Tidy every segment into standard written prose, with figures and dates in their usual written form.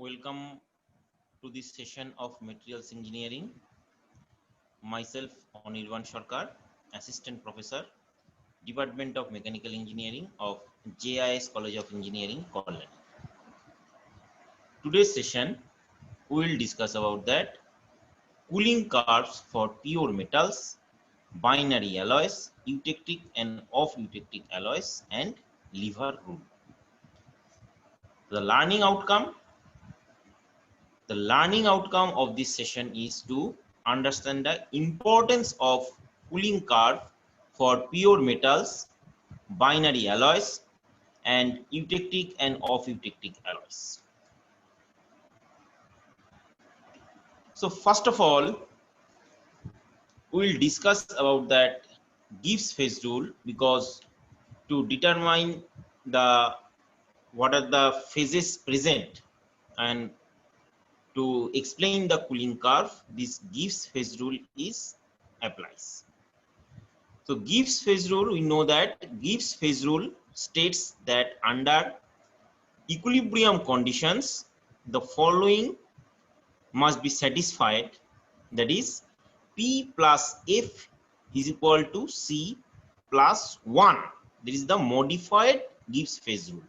Welcome to this session of Materials Engineering. Myself, Anirban Sarkar, Assistant Professor, Department of Mechanical Engineering of JIS College of Engineering, Kolkata. Today's session, we will discuss about that cooling curves for pure metals, binary alloys, eutectic and off-eutectic alloys, and lever rule. The learning outcome of this session is to understand the importance of cooling curve for pure metals, binary alloys, and eutectic and off-eutectic alloys. So first of all, we will discuss about that Gibbs phase rule, because to determine what are the phases present and to explain the cooling curve, this Gibbs phase rule applies. So Gibbs phase rule, we know that Gibbs phase rule states that under equilibrium conditions, the following must be satisfied, that is P plus F is equal to C plus 1. This is the modified Gibbs phase rule.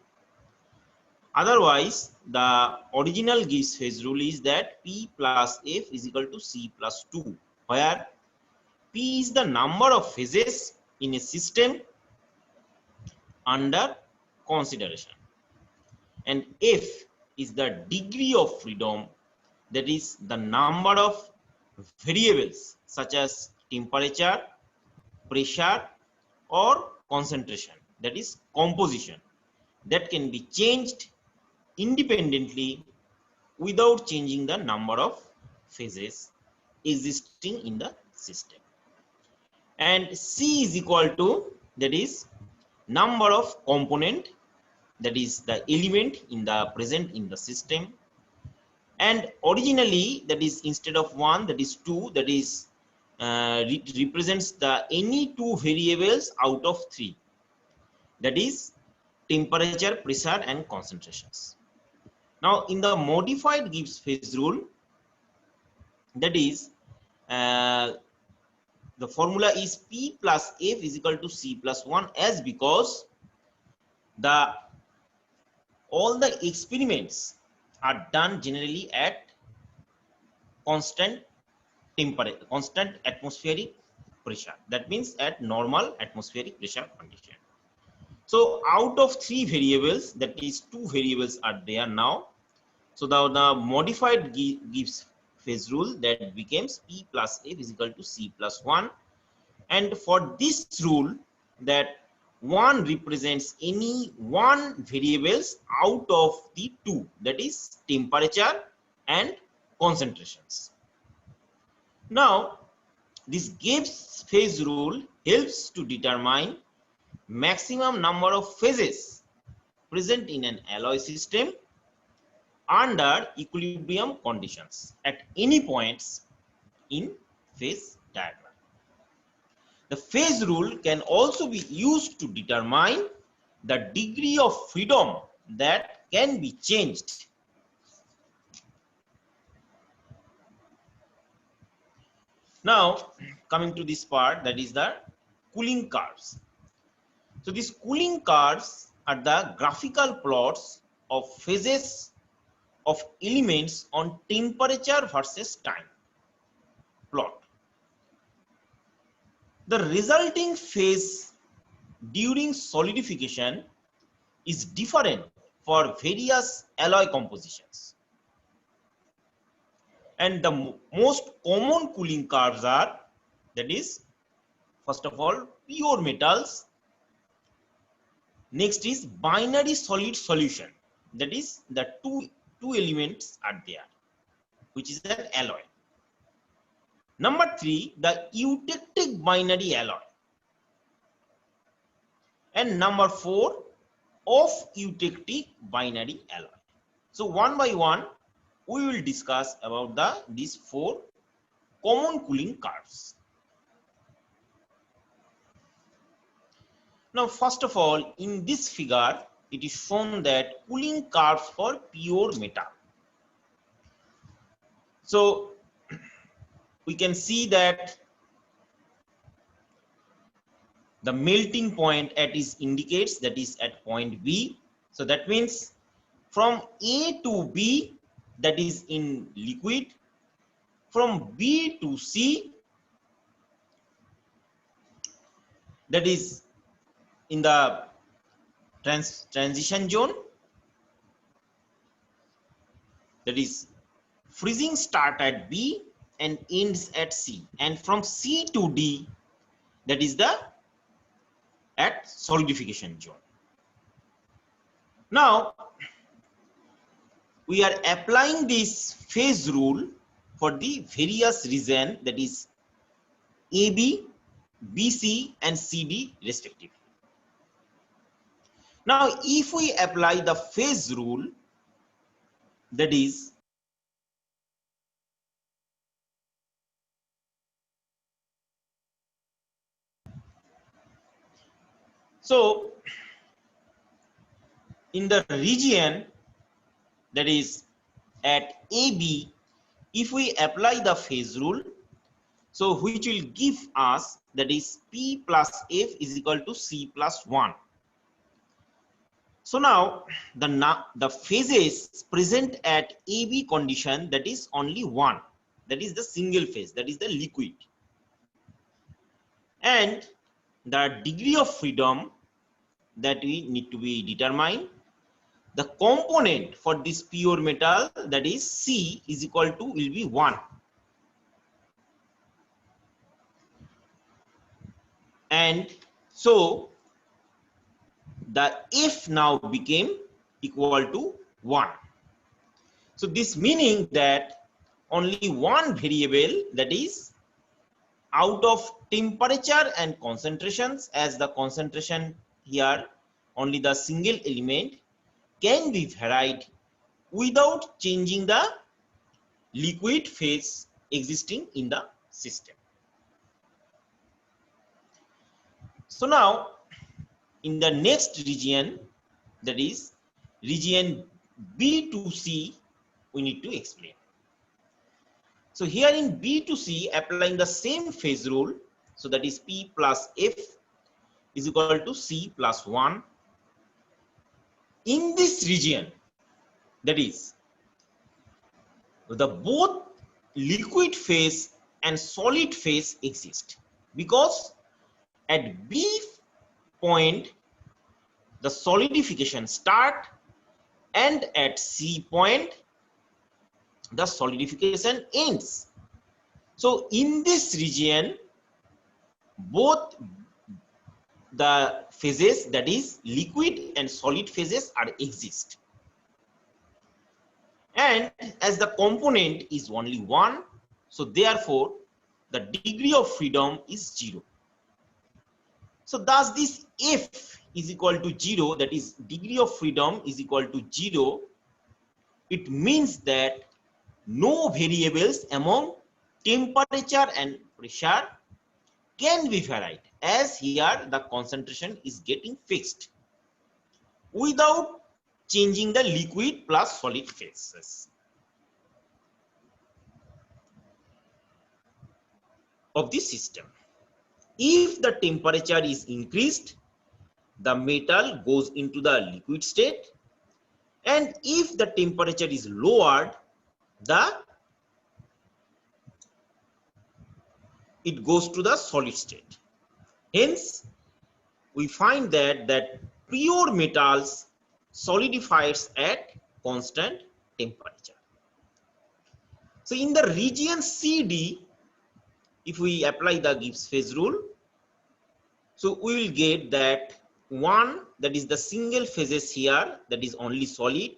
Otherwise, the original Gibbs phase rule is that P plus F is equal to C plus 2, where P is the number of phases in a system under consideration, and F is the degree of freedom, that is the number of variables such as temperature, pressure, or concentration, that is composition, that can be changed independently without changing the number of phases existing in the system. And C is equal to, that is number of component, that is the element in the present in the system, and originally that is instead of 1, that is 2, that is represents the any two variables out of 3, that is temperature, pressure, and concentrations. Now in the modified Gibbs phase rule, that is the formula is P plus F is equal to C plus 1, as because all the experiments are done generally at constant temperature, constant atmospheric pressure, that means at normal atmospheric pressure condition. So out of 3 variables, that is 2 variables are there now. So the modified Gibbs phase rule, that becomes P plus F is equal to C plus 1. And for this rule, that 1 represents any one variables out of the 2, that is temperature and concentrations. Now this Gibbs phase rule helps to determine maximum number of phases present in an alloy system under equilibrium conditions at any points in phase diagram. The phase rule can also be used to determine the degree of freedom that can be changed. Now coming to this part, that is the cooling curves. So these cooling curves are the graphical plots of phases of elements on temperature versus time plot. The resulting phase during solidification is different for various alloy compositions. And the most common cooling curves are, that is first of all pure metals, next is binary solid solution, that is the two elements are there, which is an alloy. Number 3, the eutectic binary alloy, and number 4, off-eutectic binary alloy. So one by one we will discuss about these 4 common cooling curves. Now first of all, in this figure it is shown that cooling curves for pure metal. So we can see that the melting point at is indicates that is at point B. So that means from A to B, that is in liquid, from B to C, that is in the transition zone, that is freezing start at B and ends at C, and from C to D, that is the at solidification zone. Now we are applying this phase rule for the various region, that is AB, BC and CD respectively. Now if we apply the phase rule, that is so in the region, that is at AB, if we apply the phase rule, so which will give us, that is P plus F is equal to C plus 1. So now the phases present at AB condition, that is only one, that is the single phase, that is the liquid, and the degree of freedom that we need to be determined, the component for this pure metal, that is C, is equal to will be 1, and so the F now became equal to 1. So this meaning that only one variable, that is out of temperature and concentrations, as the concentration here only the single element, can be varied without changing the liquid phase existing in the system. So now in the next region, that is region B to C, we need to explain. So here in B to C, applying the same phase rule, so that is P plus F is equal to C plus 1. In this region, that is the both liquid phase and solid phase exist, because at B point the solidification start, and at C point the solidification ends. So in this region, both the phases, that is liquid and solid phases, are exist, and as the component is only one, so therefore the degree of freedom is 0. So thus this F is equal to 0, that is degree of freedom is equal to 0. It means that no variables among temperature and pressure can be varied, as here the concentration is getting fixed without changing the liquid plus solid phases of the system. If the temperature is increased, the metal goes into the liquid state, and if the temperature is lowered, it goes to the solid state. Hence we find that pure metals solidifies at constant temperature. So in the region CD, if we apply the Gibbs phase rule, so we will get that 1, that is the single phases here, that is only solid,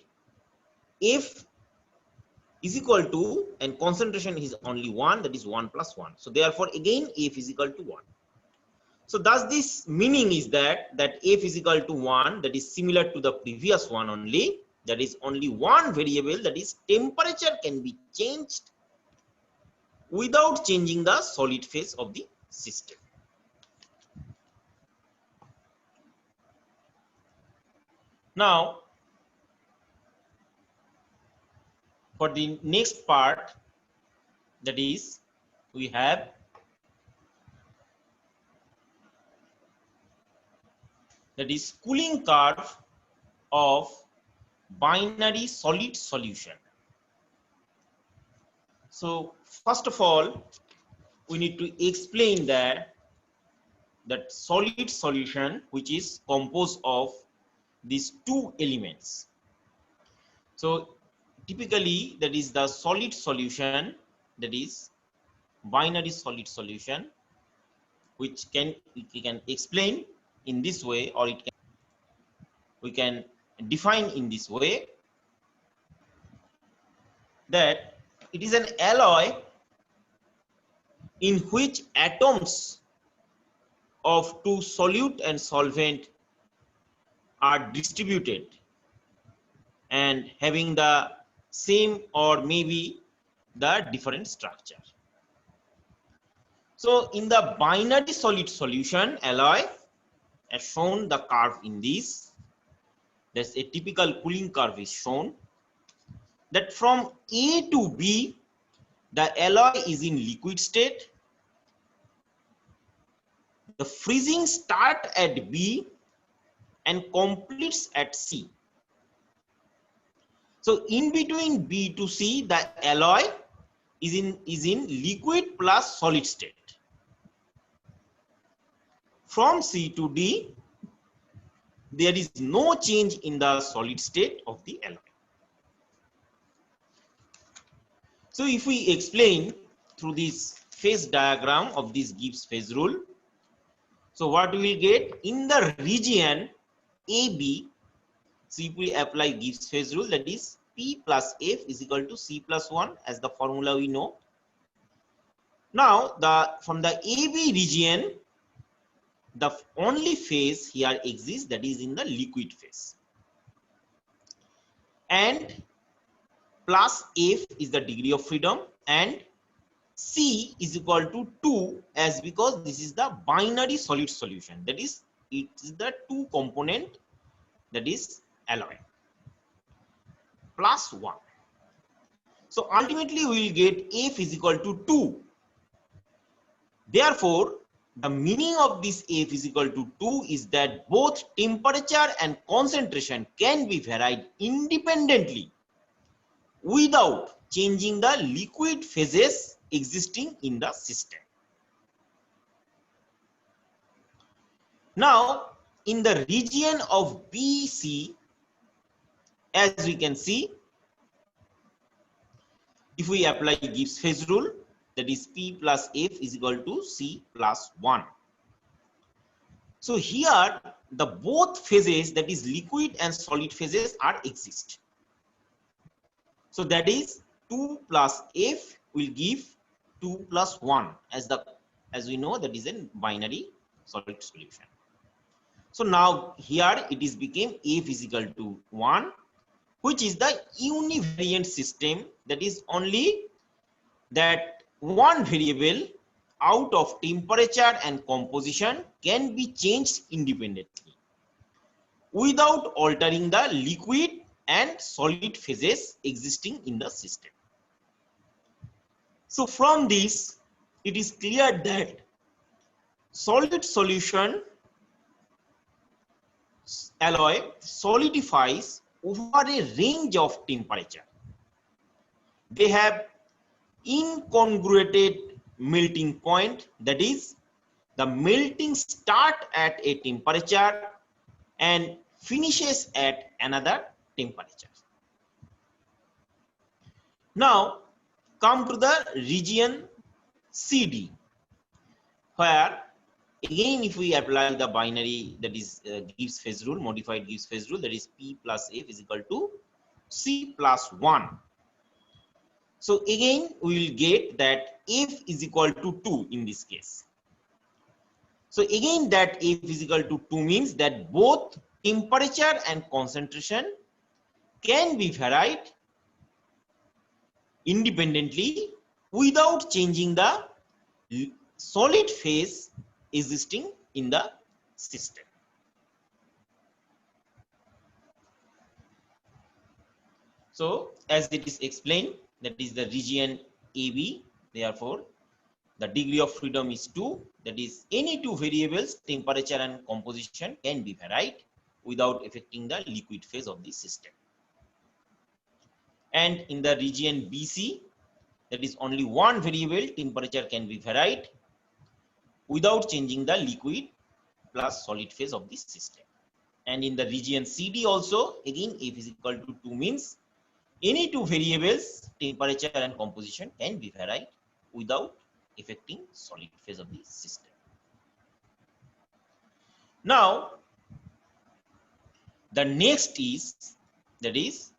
F is equal to, and concentration is only 1, that is 1 plus 1. So therefore again F is equal to 1. So thus this meaning is that F is equal to 1, that is similar to the previous one only, that is only one variable, that is temperature, can be changed without changing the solid phase of the system. Now for the next part, that is we have cooling curve of binary solid solution. So first of all, we need to explain that solid solution, which is composed of these two elements. So typically that is the solid solution, that is binary solid solution, which we can explain in this way, or we can define in this way, that it is an alloy in which atoms of two solute and solvent are distributed and having the same or maybe the different structure. So in the binary solid solution alloy, as shown the curve in this, there's a typical cooling curve is shown, that from A to B the alloy is in liquid state. The freezing start at B and completes at C. So in between B to C, the alloy is in liquid plus solid state. From C to D, there is no change in the solid state of the alloy. So if we explain through this phase diagram of this Gibbs phase rule, so what we will get in the region AB, so if we apply Gibbs phase rule, that is P plus F is equal to C plus 1 as the formula we know. Now from the AB region, the only phase here exists, that is in the liquid phase, and plus F is the degree of freedom, and C is equal to 2, as because this is the binary solid solution, that is it is the two component, that is alloy, plus 1. So ultimately we will get F is equal to 2. Therefore the meaning of this F is equal to 2 is that both temperature and concentration can be varied independently without changing the liquid phases existing in the system. Now in the region of BC, as we can see, if we apply Gibbs phase rule, that is P plus F is equal to C plus 1. So here the both phases, that is liquid and solid phases, are exist. So that is 2 plus F will give 2 plus 1, as we know that is a binary solid solution. So now here it is became F is equal to 1, which is the univariant system, that is only that one variable out of temperature and composition can be changed independently without altering the liquid and solid phases existing in the system. So from this it is clear that solid solution alloy solidifies over a range of temperature. They have incongruated melting point, that is the melting start at a temperature and finishes at another temperature. Now come to the region CD, where again if we apply the binary, that is Gibbs phase rule, modified Gibbs phase rule, that is P plus F is equal to C plus 1. So again we will get that F is equal to 2 in this case. So again that F is equal to 2 means that both temperature and concentration can be varied independently without changing the solid phase existing in the system. So as it is explained, that is the region AB, Therefore, the degree of freedom is 2. That is, any two variables, temperature and composition, can be varied without affecting the liquid phase of the system. And in the region BC, that is only one variable, temperature, can be varied without changing the liquid plus solid phase of the system. And in the region CD also, again, F is equal to 2 means any two variables, temperature and composition, can be varied without affecting solid phase of the system. Now, the next is, that is,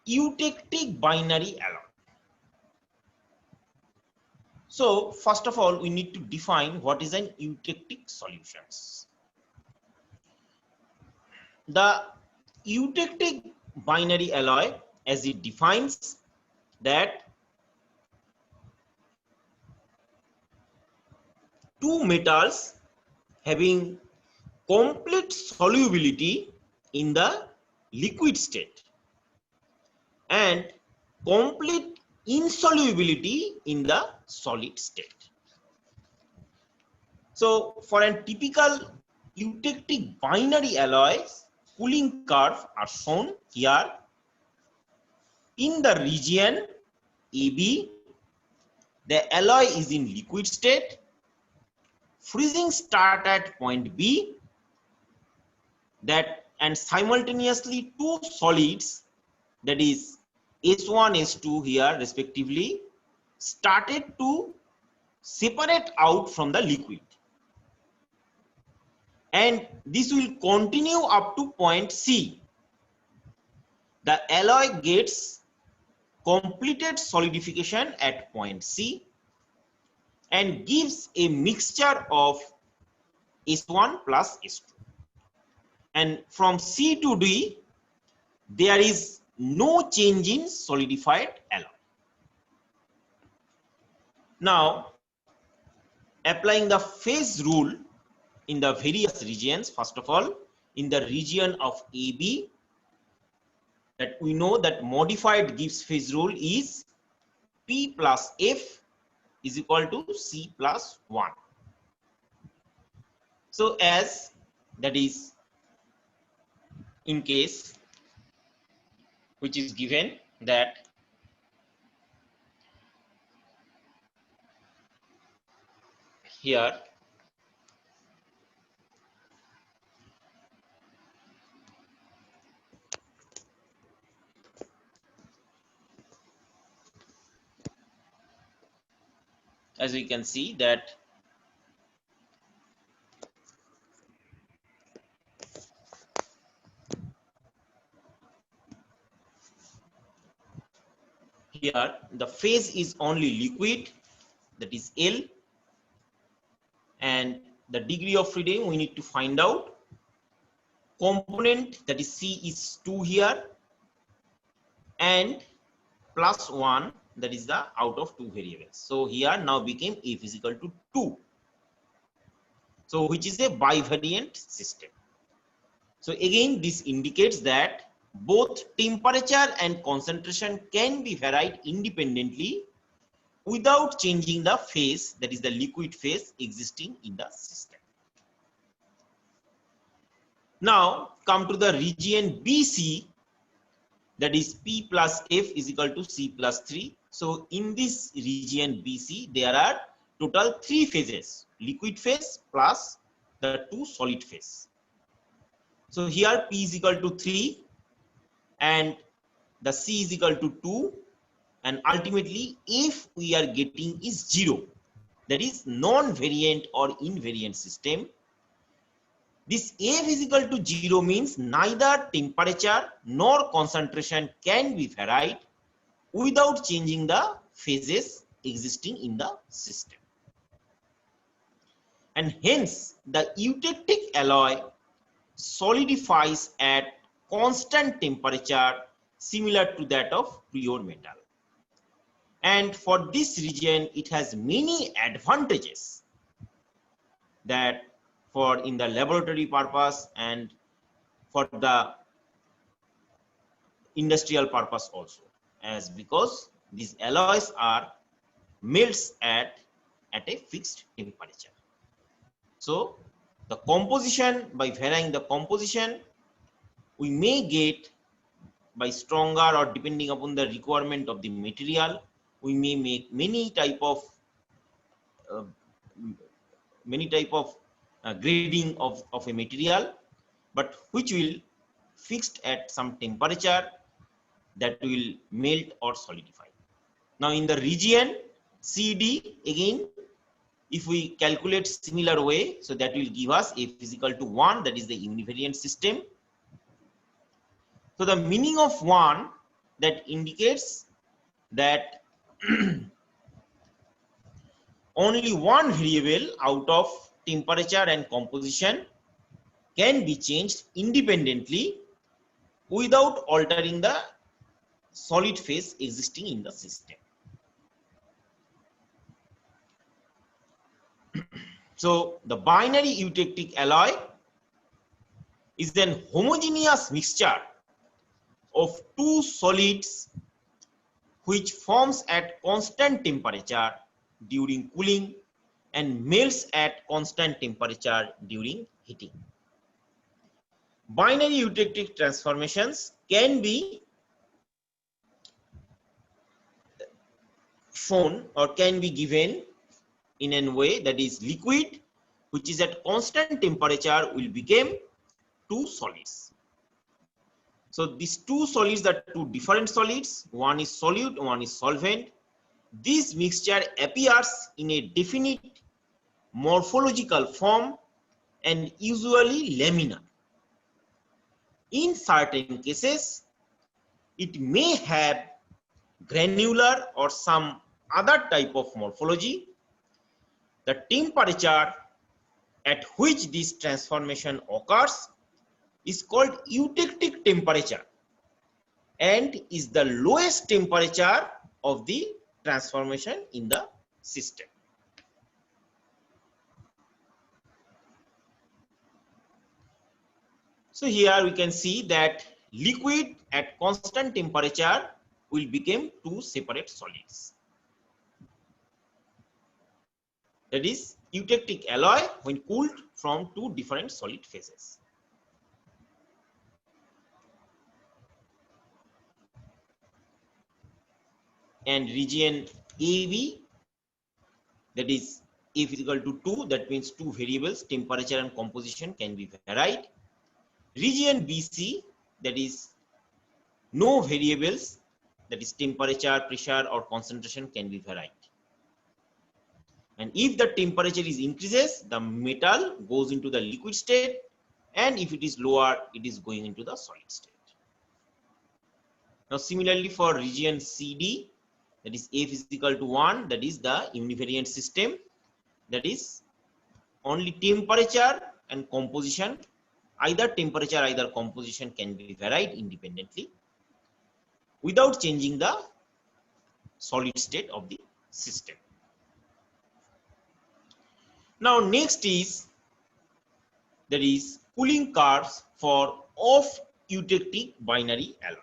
eutectic binary alloy. So, first of all, we need to define what is an eutectic solutions. The eutectic binary alloy, as it defines, that two metals having complete solubility in the liquid state and complete insolubility in the solid state. So for a typical eutectic binary alloys, cooling curve are shown here. In the region AB, the alloy is in liquid state. Freezing start at point B, that and simultaneously two solids, that is S1, S2 here respectively, started to separate out from the liquid. And this will continue up to point C. The alloy gets completed solidification at point C and gives a mixture of S1 plus S2. And from C to D, there is no change in solidified alloy. Now, applying the phase rule in the various regions, first of all, in the region of AB, that we know that modified Gibbs phase rule is P plus F is equal to C plus 1. So as that is in case which is given that here as we can see that here the phase is only liquid, that is L, and the degree of freedom we need to find out. Component, that is C, is 2 here, and plus 1, that is the out of two variables. So here now became F is equal to 2. So which is a bivariant system. So again, this indicates that both temperature and concentration can be varied independently without changing the phase, that is the liquid phase existing in the system. Now come to the region BC, that is P plus F is equal to C plus 3. So in this region BC, there are total 3 phases, liquid phase plus the 2 solid phase. So here P is equal to 3 and the C is equal to 2, and ultimately if we are getting is 0, that is non-variant or invariant system. This F is equal to 0 means neither temperature nor concentration can be varied without changing the phases existing in the system. And hence the eutectic alloy solidifies at constant temperature similar to that of pure metal. And for this region, it has many advantages that for in the laboratory purpose and for the industrial purpose also, as because these alloys are melts at a fixed temperature. So the composition, by varying the composition, we may get by stronger, or depending upon the requirement of the material, we may make many type of uh, grading of a material, but which will fixed at some temperature that will melt or solidify. Now in the region CD, again, if we calculate similar way, so that will give us F is equal to 1, that is the univariate system. So the meaning of 1, that indicates that only one variable out of temperature and composition can be changed independently without altering the solid phase existing in the system. So the binary eutectic alloy is an homogeneous mixture of two solids which forms at constant temperature during cooling and melts at constant temperature during heating. Binary eutectic transformations can be shown or can be given in a way that is liquid, which is at constant temperature, will become two solids. So these two solids are two different solids. One is solute, one is solvent. This mixture appears in a definite morphological form and usually laminar. In certain cases, it may have granular or some other type of morphology. The temperature at which this transformation occurs is called eutectic temperature and is the lowest temperature of the transformation in the system. So here we can see that liquid at constant temperature will become two separate solids. That is eutectic alloy when cooled from two different solid phases. And region AB, that is F is equal to 2, that means two variables, temperature and composition, can be varied. Region BC, that is no variables, that is temperature, pressure or concentration, can be varied. And if the temperature is increases, the metal goes into the liquid state, and if it is lower, it is going into the solid state. Now similarly for region CD, that is F is equal to 1, that is the univariate system, that is only temperature and composition, either temperature, either composition can be varied independently without changing the solid state of the system. Now next is, that is cooling curves for off eutectic binary alloy.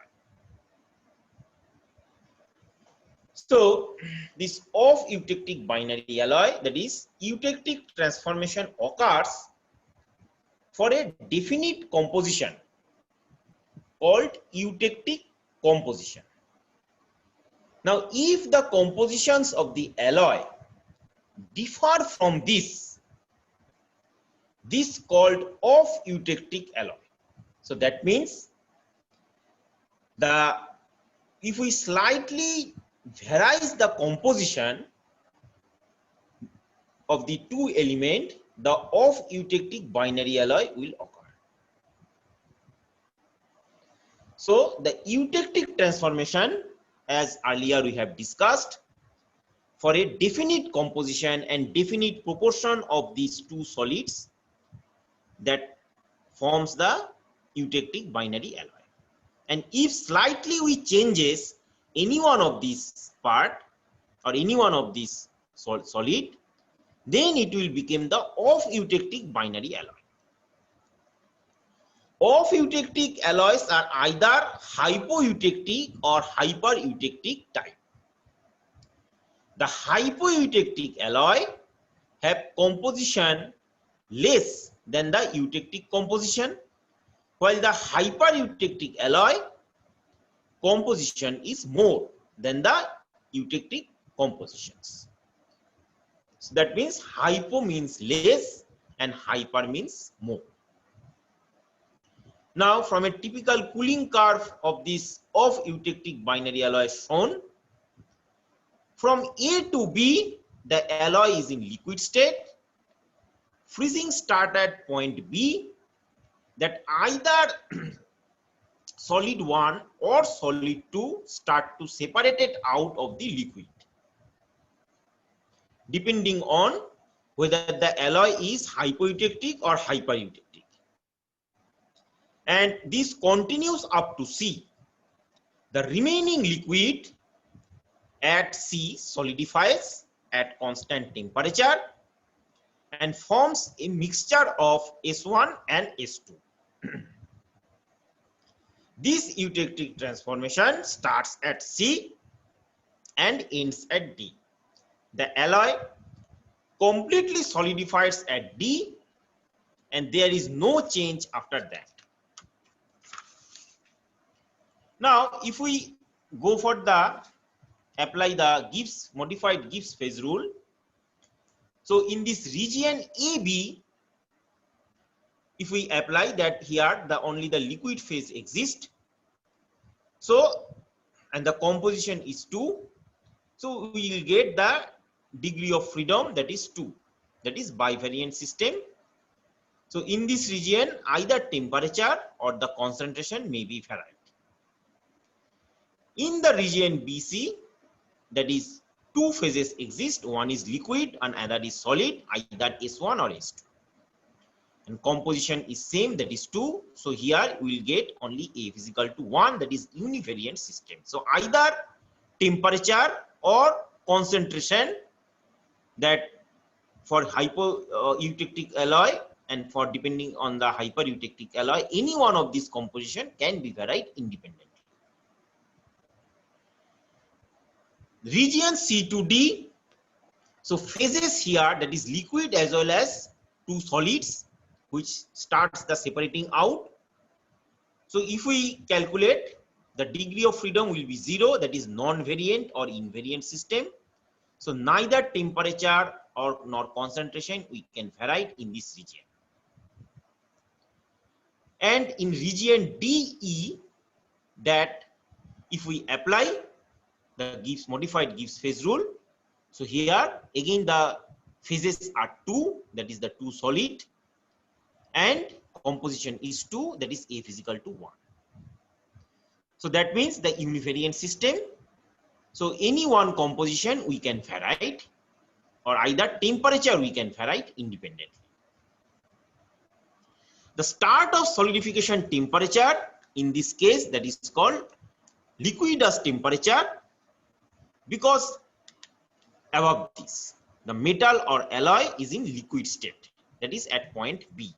So this off eutectic binary alloy, that is eutectic transformation, occurs for a definite composition called eutectic composition. Now if the compositions of the alloy differ from this called off eutectic alloy. So that means if we slightly varies the composition of the two element, the off eutectic binary alloy will occur. So the eutectic transformation, as earlier we have discussed, for a definite composition and definite proportion of these two solids, that forms the eutectic binary alloy. And if slightly we changes any one of these part or any one of these solid, then it will become the off eutectic binary alloy. Off eutectic alloys are either hypoeutectic or hypereutectic type. The hypoeutectic alloy have composition less than the eutectic composition, while the hypereutectic alloy composition is more than the eutectic compositions. So that means hypo means less and hyper means more. Now, from a typical cooling curve of this of eutectic binary alloy shown, from A to B, the alloy is in liquid state. Freezing start at point B, that either solid 1 or solid 2 start to separate it out of the liquid, depending on whether the alloy is hypoeutectic or hypereutectic. And this continues up to C. The remaining liquid at C solidifies at constant temperature and forms a mixture of S1 and S2. This eutectic transformation starts at C and ends at D. The alloy completely solidifies at D and there is no change after that. Now, if we go for the apply the Gibbs modified Gibbs phase rule, so in this region AB, if we apply that, here only the liquid phase exists. So, and the composition is 2. So we will get the degree of freedom, that is 2. That is bivariant system. So in this region, either temperature or the concentration may be varied. In the region BC, that is 2 phases exist. One is liquid and another is solid, either S1 or S2. And composition is same, that is 2. So here we will get only A is equal to 1, that is univariant system. So either temperature or concentration, that for hypoeutectic alloy and for depending on the hypereutectic alloy, any one of these composition can be varied independently. Region C to D, so phases here, that is liquid as well as 2 solids, which starts the separating out. So if we calculate, the degree of freedom will be 0, that is non-variant or invariant system. So neither temperature or nor concentration we can vary in this region. And in region DE, that if we apply the modified Gibbs phase rule, so here again the phases are 2, that is the 2 solid, and composition is 2, that is A is equal to 1. So that means the univariant system. So any one composition we can vary, or either temperature we can vary independently. The start of solidification temperature in this case, that is called liquidus temperature, because above this the metal or alloy is in liquid state, that is at point B.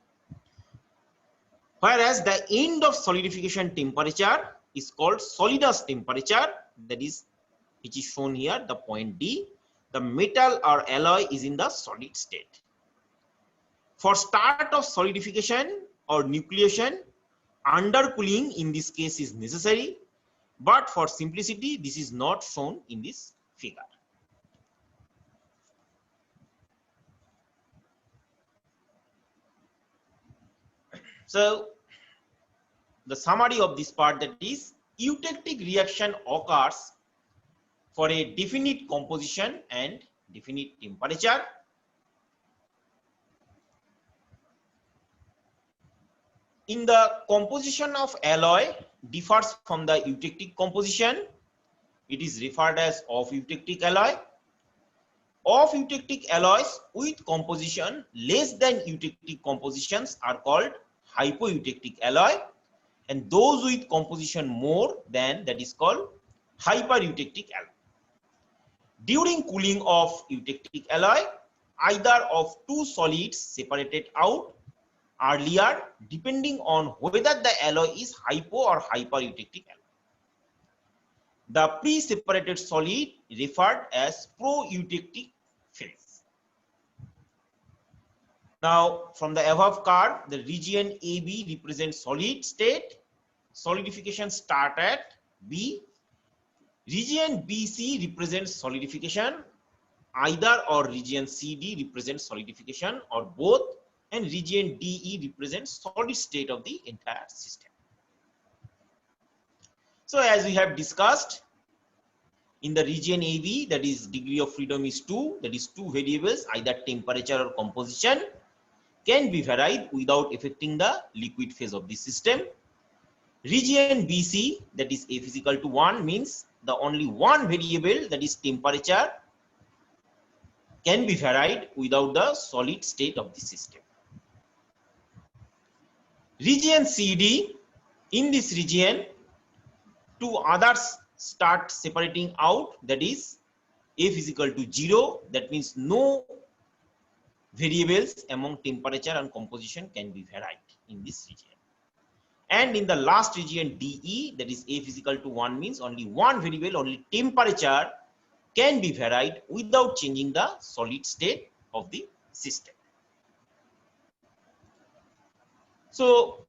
Whereas the end of solidification temperature is called solidus temperature, that is which is shown here, the point D. The metal or alloy is in the solid state. For start of solidification or nucleation, undercooling in this case is necessary, but for simplicity this is not shown in this figure. So the summary of this part, that is eutectic reaction occurs for a definite composition and definite temperature. In the composition of alloy differs from the eutectic composition. It is referred as off-eutectic alloy. Off-eutectic alloys with composition less than eutectic compositions are called hypoeutectic alloy, and those with composition more than that is called hypereutectic alloy. During cooling of eutectic alloy, either of 2 solids separated out earlier, depending on whether the alloy is hypo or hypereutectic alloy. the pre-separated solid referred as pro-eutectic phase. Now, from the above curve, the region AB represents solid state. Solidification start at B. Region BC represents solidification either, or region CD represents solidification or both, and region DE represents solid state of the entire system. So as we have discussed, in the region AB, that is degree of freedom is 2, that is 2 variables, either temperature or composition, can be varied without affecting the liquid phase of the system. Region BC, that is F is equal to 1, means the only one variable, that is temperature, can be varied without the solid state of the system. Region CD, in this region, two others start separating out, that is F is equal to 0, that means no variables among temperature and composition can be varied in this region. And in the last region DE, that is F is equal to 1, means only one variable, only temperature, can be varied without changing the solid state of the system. So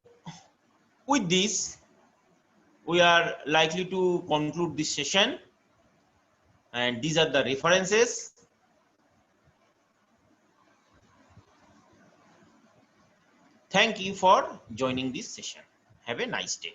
with this, we are likely to conclude this session, and these are the references. Thank you for joining this session. Have a nice day.